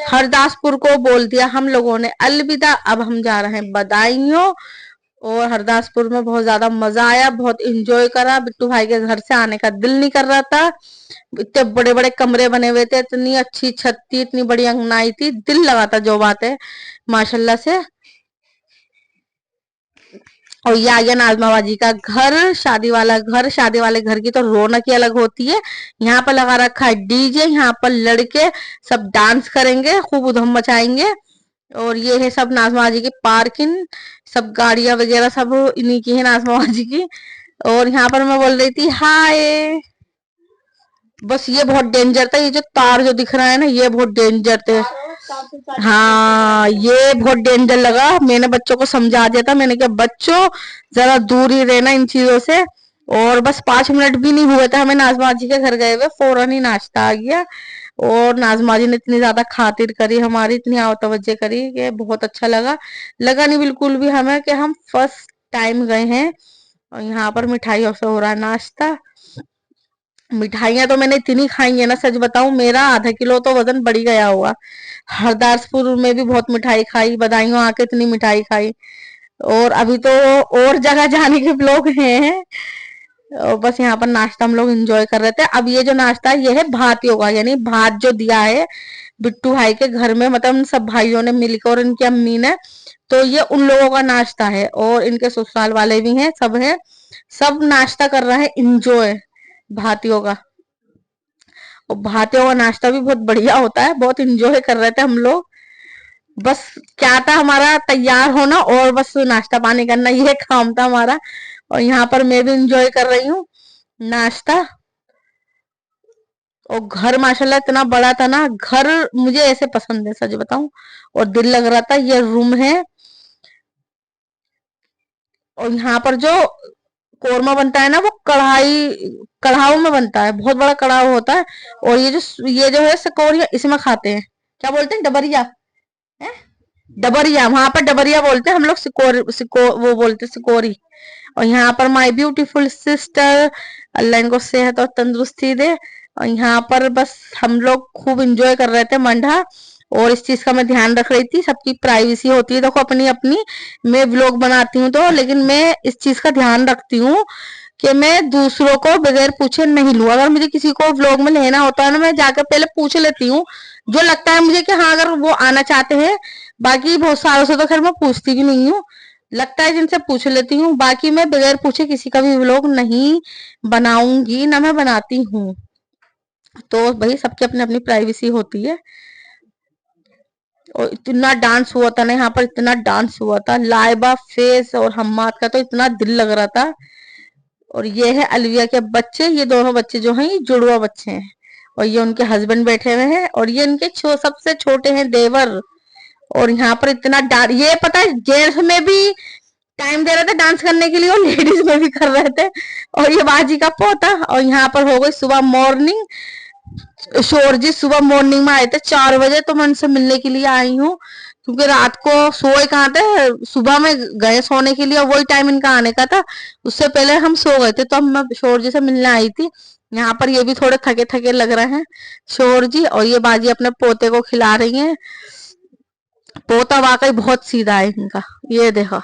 हरदासपुर को बोल दिया हम लोगों ने अलविदा। अब हम जा रहे हैं बदायूं। और हरदासपुर में बहुत ज्यादा मजा आया, बहुत इंजॉय करा। बिट्टू भाई के घर से आने का दिल नहीं कर रहा था। इतने बड़े बड़े कमरे बने हुए थे, इतनी अच्छी छत थी, इतनी बड़ी अंगनाई थी, दिल लगा था। जो बात है माशाल्लाह से। और ये आ गया नाजमा बाजी का घर, शादी वाला घर। शादी वाले घर की तो रौनक ही अलग होती है। यहाँ पर लगा रखा है डीजे, यहाँ पर लड़के सब डांस करेंगे, खूब उधम मचाएंगे। और ये है सब नाजमा बाजी की पार्किंग, सब गाड़ियां वगैरह सब इन्हीं की है नाजमा बाजी की। और यहाँ पर मैं बोल रही थी हाय। बस ये बहुत डेंजर था, ये जो तार जो दिख रहा है ना, ये बहुत डेंजर थे। हाँ ये बहुत डेंजर लगा। मैंने बच्चों को समझा दिया था, मैंने कहा बच्चों जरा दूर ही रहना इन चीजों से। और बस 5 मिनट भी नहीं हुए थे हमें नाजमा जी के घर गए हुए, फौरन ही नाश्ता आ गया। और नाजमा जी ने इतनी ज्यादा खातिर करी हमारी, इतनी तवज्जो करी कि बहुत अच्छा लगा। लगा नहीं बिल्कुल भी हमें कि हम फर्स्ट टाइम गए हैं। और यहाँ पर मिठाइयों से हो रहा है नाश्ता। मिठाइयां तो मैंने इतनी खाई है ना, सच बताऊं मेरा आधा किलो तो वजन बढ़ ही गया हुआ। हरदासपुर में भी बहुत मिठाई खाई, बदायूं आके इतनी मिठाई खाई। और अभी तो और जगह जाने के लोग हैं। और बस यहाँ पर नाश्ता हम लोग एंजॉय कर रहे थे। अब ये जो नाश्ता है ये है भातियों का, यानी भात जो दिया है बिट्टू भाई के घर में, मतलब सब भाइयों ने मिलकर और इनकी अम्मी ने। तो ये उन लोगों का नाश्ता है, और इनके ससुराल वाले भी हैं, सब है। सब नाश्ता कर रहे हैं इंजॉय भातियों का। और भातियों का नाश्ता भी बहुत बढ़िया होता है, बहुत इंजॉय कर रहे थे हम लोग। बस क्या था हमारा, तैयार होना और बस नाश्ता पानी करना, ये काम था हमारा। और यहाँ पर मैं भी इंजॉय कर रही हूँ नाश्ता। और घर माशाल्लाह इतना बड़ा था ना, घर मुझे ऐसे पसंद है सच बताऊं। और दिल लग रहा था। ये रूम है। और यहाँ पर जो कोरमा बनता है ना, वो कढ़ाऊ में बनता है, बहुत बड़ा कढ़ाऊ होता है। और ये जो है सकोरिया, इसमें खाते हैं। क्या बोलते हैं, डबरिया है, डबरिया। वहां पर डबरिया बोलते हैं, हम लोग वो बोलते हैं सिकोरी। और यहाँ पर माय ब्यूटीफुल सिस्टर, अल्लाह इनको सेहत और तंदुरुस्ती दे। और यहाँ पर बस हम लोग खूब इंजॉय कर रहे थे मंडा। और इस चीज का मैं ध्यान रख रही थी, सबकी प्राइवेसी होती है देखो अपनी अपनी। मैं व्लॉग बनाती हूँ तो, लेकिन मैं इस चीज का ध्यान रखती हूँ कि मैं दूसरों को बगैर पूछे नहीं लूं। अगर मुझे किसी को व्लॉग में लेना होता है ना, मैं जाकर पहले पूछ लेती हूँ, जो लगता है मुझे कि हाँ अगर वो आना चाहते हैं। बाकी बहुत सालों से तो खैर मैं पूछती भी नहीं हूँ, लगता है जिनसे पूछ लेती हूँ। बाकी मैं बगैर पूछे किसी का भी व्लॉग नहीं बनाऊंगी, ना मैं बनाती हूँ। तो भाई सबकी अपनी अपनी प्राइवेसी होती है। और इतना डांस हुआ था ना यहाँ पर, इतना डांस हुआ था। लाइबा फेस और हम्माद का तो इतना दिल लग रहा था। और ये है अलविया के बच्चे, ये दोनों बच्चे जो हैं ये जुड़वा बच्चे हैं। और ये उनके हस्बैंड बैठे हुए हैं। और ये इनके सबसे छोटे हैं देवर। और यहाँ पर इतना ये पता है जेंट्स में भी टाइम दे रहे थे डांस करने के लिए, और लेडीज में भी कर रहे थे। और ये बाजी का पोता। और यहाँ पर हो गई सुबह मॉर्निंग। शोर जी सुबह मॉर्निंग में आए थे 4 बजे, तो मैं उनसे मिलने के लिए आई हूँ। क्योंकि रात को सोए कहाँ थे, सुबह में गए सोने के लिए, और वही टाइम इनका आने का था। उससे पहले हम सो गए थे, तो मैं शोर जी से मिलने आई थी। यहाँ पर ये भी थोड़े थके थके लग रहे हैं शोर जी। और ये बाजी अपने पोते को खिला रही हैं। पोता वाकई बहुत सीधा है इनका, ये देखो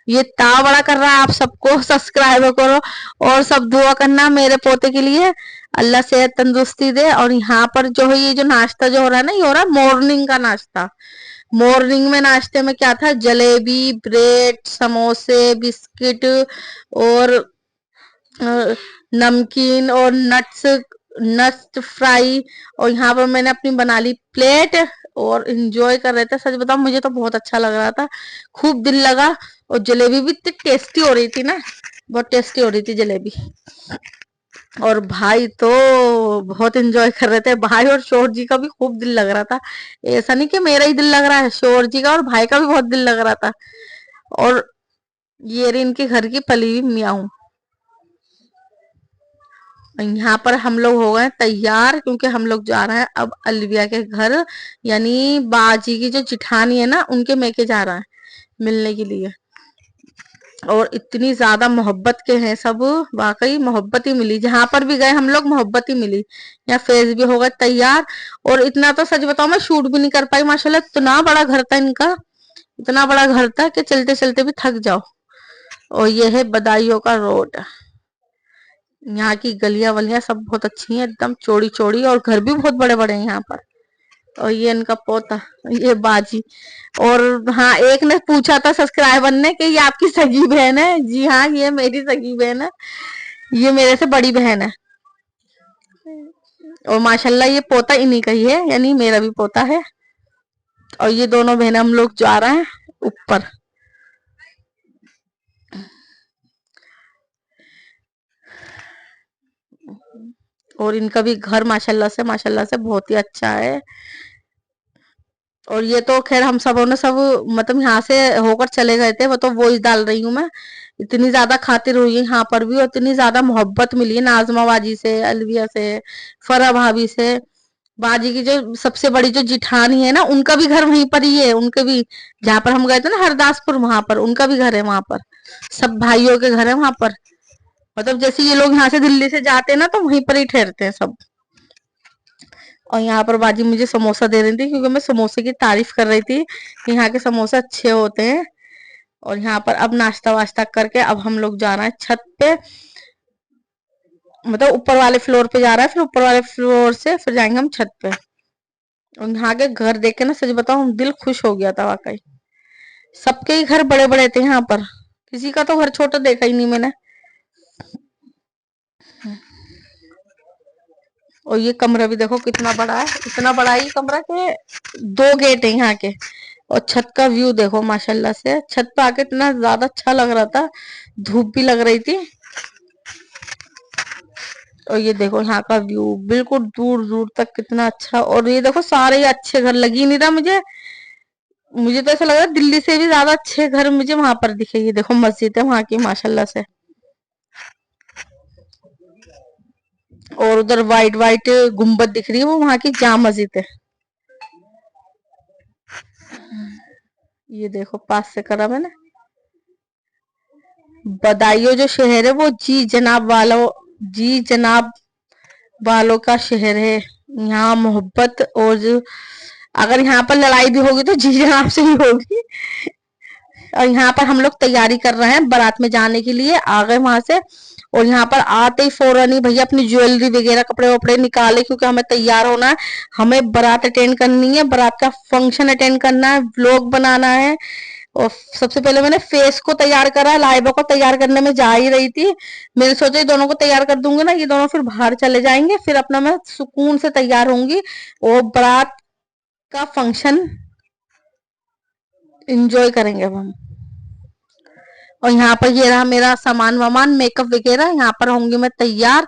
ये ता बड़ा कर रहा है। आप सबको सब्सक्राइब करो और सब दुआ करना मेरे पोते के लिए, अल्लाह सेहत तंदुरुस्ती दे। और यहाँ पर जो है ये जो नाश्ता जो हो रहा है ना, ये हो रहा है मॉर्निंग का नाश्ता। मॉर्निंग में नाश्ते में क्या था, जलेबी, ब्रेड, समोसे, बिस्किट और नमकीन और नट्स, नट्स फ्राई। और यहाँ पर मैंने अपनी बना ली प्लेट और इंजॉय कर रहे थे। सच बताऊं मुझे तो बहुत अच्छा लग रहा था, खूब दिल लगा। और जलेबी भी इतनी टेस्टी हो रही थी ना, बहुत टेस्टी हो रही थी जलेबी। और भाई तो बहुत एंजॉय कर रहे थे, भाई और शोर जी का भी खूब दिल लग रहा था। ऐसा नहीं कि मेरा ही दिल लग रहा है, शोर जी का और भाई का भी बहुत दिल लग रहा था। और ये रही इनके घर की पली हुई मियाऊ। यहाँ पर हम लोग हो गए तैयार, क्योंकि हम लोग जा रहे हैं अब अलविया के घर, यानी बाजी की जो जिठानी है ना, उनके मैके जा रहा है मिलने के लिए। और इतनी ज्यादा मोहब्बत के हैं सब, वाकई मोहब्बत ही मिली, जहां पर भी गए हम लोग मोहब्बत ही मिली। या फेस भी हो गए तैयार। और इतना तो सच बताऊं, मैं शूट भी नहीं कर पाई, माशाल्लाह इतना बड़ा घर था इनका, इतना बड़ा घर था कि चलते चलते भी थक जाओ। और ये है बदायूं का रोड। यहाँ की गलियां वलियां सब बहुत अच्छी हैं, एकदम चौड़ी चौड़ी, और घर भी बहुत बड़े बड़े हैं यहाँ पर। और ये इनका पोता, ये बाजी। और हाँ, एक ने पूछा था सब्सक्राइबर ने कि ये आपकी सगी बहन है? जी हाँ, ये मेरी सगी बहन है, ये मेरे से बड़ी बहन है। और माशाल्लाह ये पोता इन्हीं का ही है, यानी मेरा भी पोता है। और ये दोनों बहनें हम लोग जा रहे हैं ऊपर। और इनका भी घर माशाल्लाह से बहुत ही अच्छा है। और ये तो खैर हम सबों ने सब मतलब यहाँ से होकर चले गए थे, वो तो वॉइस डाल रही हूँ मैं। इतनी ज्यादा खातिर हुई है यहाँ पर भी, और इतनी ज्यादा मोहब्बत मिली है नाजमा बाजी से, अलविया से, फरा भाभी से। बाजी की जो सबसे बड़ी जो जिठानी है ना, उनका भी घर वहीं पर ही है, उनके भी जहाँ पर हम गए थे ना हरदासपुर, वहां पर उनका भी घर है, वहां पर सब भाइयों के घर है वहां पर। मतलब जैसे ये लोग यहाँ से दिल्ली से जाते हैं ना, तो वहीं पर ही ठहरते हैं सब। और यहाँ पर बाजी मुझे समोसा दे रही थी, क्योंकि मैं समोसे की तारीफ कर रही थी कि यहाँ के समोसे अच्छे होते हैं। और यहाँ पर अब नाश्ता वाश्ता करके अब हम लोग जा रहे हैं छत पे, मतलब ऊपर वाले फ्लोर पे जा रहा है, फिर ऊपर वाले फ्लोर से फिर जाएंगे हम छत पे। और यहाँ के घर देख के ना सच बताऊं दिल खुश हो गया था वाकई। सबके ही घर बड़े बड़े थे यहाँ पर, किसी का तो घर छोटा देखा ही नहीं मैंने। और ये कमरा भी देखो कितना बड़ा है, इतना बड़ा है ये कमरा के 2 गेट है यहाँ के। और छत का व्यू देखो माशाल्लाह से, छत पे आके इतना ज्यादा अच्छा लग रहा था, धूप भी लग रही थी। और ये देखो यहाँ का व्यू बिल्कुल दूर दूर तक कितना अच्छा। और ये देखो सारे ही अच्छे घर, लग ही नहीं रहा मुझे, मुझे तो ऐसा लग रहा है दिल्ली से भी ज्यादा अच्छे घर मुझे वहां पर दिखे। ये देखो मस्जिद है वहां की माशाल्लाह से, और उधर वाइट वाइट गुम्बद दिख रही है, वो वहां की जाम मस्जिद है। ये देखो पास से करा मैंने। बदायूं जो शहर है वो जी जनाब वालों का शहर है। यहाँ मोहब्बत, और अगर यहाँ पर लड़ाई भी होगी तो जी जनाब से ही होगी। और यहाँ पर हम लोग तैयारी कर रहे हैं बारात में जाने के लिए, आ गए वहां से। और यहाँ पर आते ही फौरन ही भैया अपनी ज्वेलरी वगैरह कपड़े वपड़े निकाले, क्योंकि हमें तैयार होना है, हमें बारात अटेंड करनी है, बारात का फंक्शन अटेंड करना है, व्लॉग बनाना है। और सबसे पहले मैंने फेस को तैयार करा, लाइबा को तैयार करने में जा ही रही थी। मैंने सोचा ये दोनों को तैयार कर दूंगी ना, ये दोनों फिर बाहर चले जाएंगे, फिर अपना मैं सुकून से तैयार होंगी और बारात का फंक्शन एंजॉय करेंगे अब हम। और यहाँ पर ये रहा मेरा सामान वामान, मेकअप वगैरह, यहाँ पर होंगी मैं तैयार।